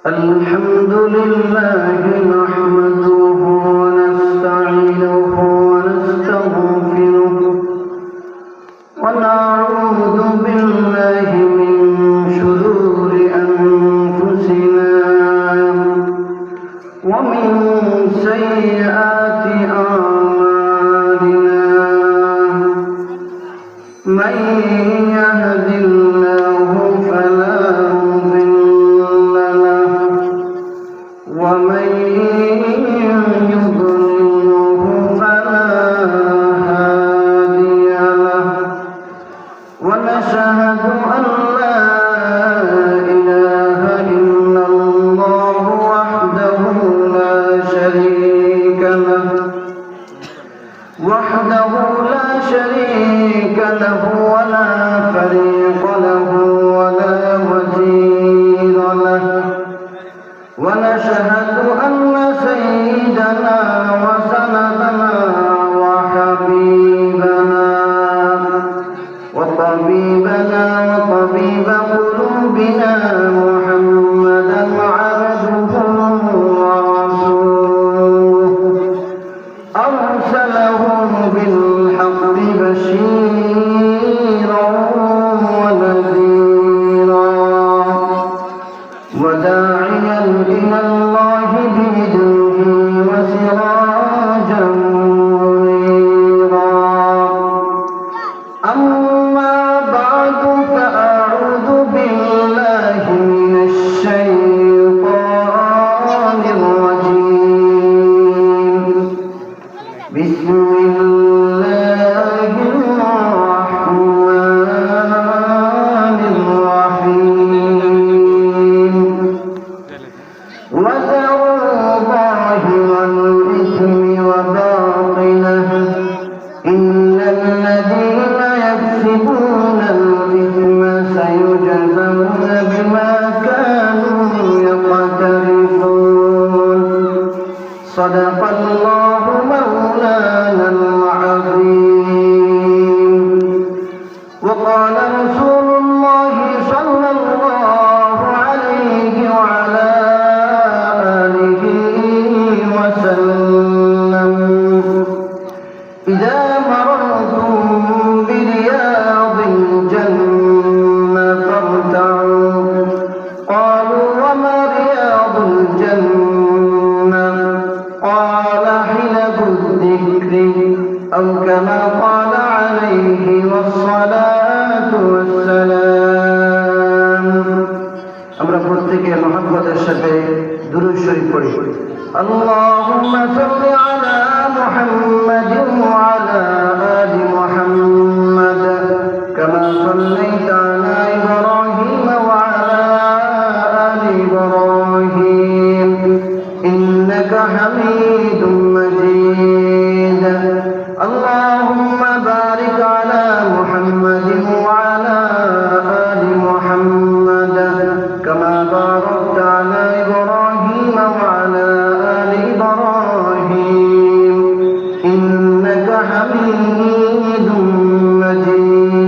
الحمد لله نحمده ونستعينه ونستغفره ونعوذ بالله من شرور أنفسنا ومن سيئات أعمالنا من يهد الله فلا مضل له ومن يضلله فلا هادي له ونشهد أن لا إله إلا الله وحده لا شريك له ولا فريق له ولا وزير له ونشهد أن سيدنا وسندنا وحبيبنا وطبيبنا وطبيب قلوبنا محمدا عبده ورسوله أرسله بالحق بشيرا ونذيرا وداعيا إلى الله بإذنه وسراجا منيرا أما بعد فأعوذ بالله من الشيطان الرجيم بسم الله الرحمن الرحيم وذروا ظاهر الإثم وباطنه إن الذين يكسبون الإثم سيجزون بما كانوا يقترفون صدق الله مولانا العظيم وقال رسول الله صلى الله عليه وعلى آله وسلم إذا مررتم برياض الجنة فارتعوا قالوا وما رياض الجنة قال حلب الذكر أو كما قال عليه والصلاة والسلام আমরা প্রত্যেকে মহব্বতের সাথে দুরূদ শরীফ পড়ি اللهم صل على محمد وعلى آل محمد كما صليت على إبراهيم وعلى آل إبراهيم إنك حميد مجيد اللهم بارك على محمد وعلى آل محمد كما باركت على إبراهيم وعلى آل إبراهيم إنك حميد مجيد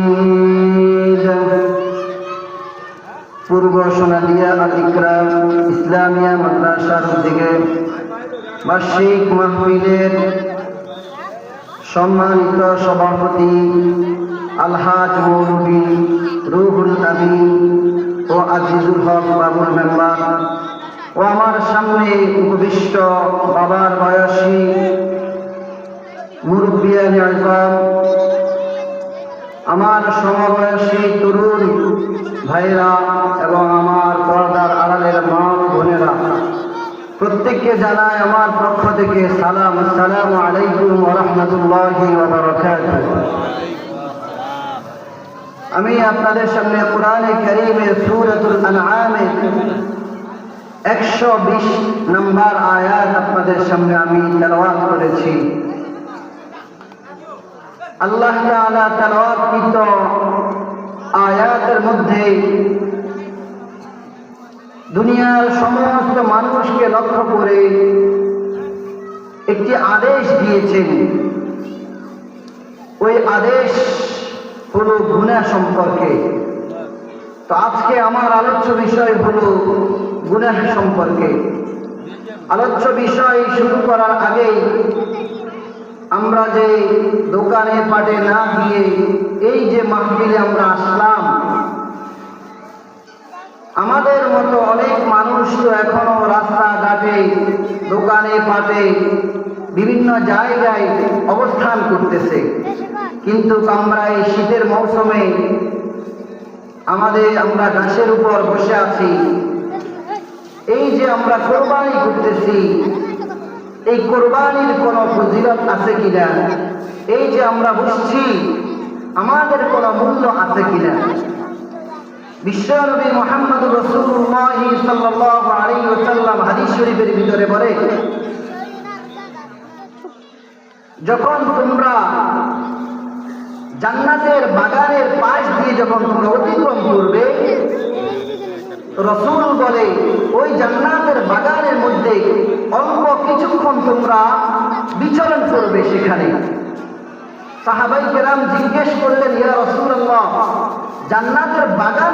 পূর্ব সোনালিয়া আল ইকরাম ইসলামিয়া মাদ্রাসার উদ্যোগে বার্ষিক মাহফিলের সম্মানিত সভাপতি আলহাজ মৌলভী রুহুল আমিন ও আজিজুল হক বাবুল মেম্বার ও আমার সামনে উপবিষ্ট বাবার বয়সী মুরব্বিয়ানে আযম, আমার সমবয়সী তরুণ ভাইরা এবং আমার পর্দার আড়ালের মা বোনেরা, প্রত্যেককে জানাই আমার পক্ষ থেকে সালাম। আসসালামু আলাইকুম ওয়া রাহমাতুল্লাহি ওয়া বারাকাতুহু। আমি আপনাদের সামনে কোরআনে কারীমের সূরাতুল আনআমের 120 নম্বর আয়াত আপনাদের সামনে আমি তেলাওয়াত করেছি। আল্লাহ তাআলা তেলাওয়াতকৃত আয়াতের মধ্যে দুনিয়ার সমস্ত মানুষকে লক্ষ্য করে একটি আদেশ দিয়েছেন। ওই আদেশ হলো গুনাহ সম্পর্কে। তো আজকে আমার আলোচ্য বিষয় হলো গুনাহ সম্পর্কে। আলোচ্য বিষয় শুরু করার আগেই আমরা যে দোকানে পাটে না গিয়ে এই যে মাহফিলে আমরা আসলাম, আমাদের মতো অনেক মানুষ তো এখনো রাস্তাঘাটে দোকানে পাটে বিভিন্ন জায়গায় অবস্থান করতেছে, কিন্তু আমরা এই শীতের মৌসুমে আমরা গাছের উপর বসে আছি। এই যে আমরা কোরবানি করতেছি, এই কোরবানির কোনো ফজিলত আছে কিনা, এই যে আমরা বসছি আমাদের কোনো মূল্য আছে কিনা। বিশ্বনবী মুহাম্মদ রাসূলুল্লাহ সাল্লাল্লাহু আলাইহি ওয়াসাল্লাম হাদিস শরীফের ভিতরে বলে, যখন তোমরা জান্নাতের বাগানের পাশ দিয়ে যখন তোমরা অতিক্রম করবে, রাসূল বলে ওই জান্নাতের বাগানের মধ্যে অল্প কিছুক্ষণ তোমরা বিচরণ করবে। সেখানে সাহাবায়ে কেরাম জিজ্ঞেস করলেন, ইয়া রাসূলুল্লাহ, জান্নাতের বাগান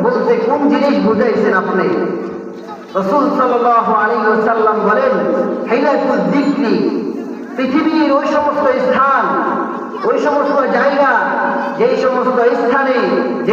বলতে কোন জিনিস বুঝাইছেন আপনি? রাসূল সাল্লাল্লাহু আলাইহি ওয়াসাল্লাম বলেন, হিলাতুল যিকরি, পৃথিবীর ওই সমস্ত স্থান, ওই সমস্ত জায়গা, যেই সমস্ত স্থানে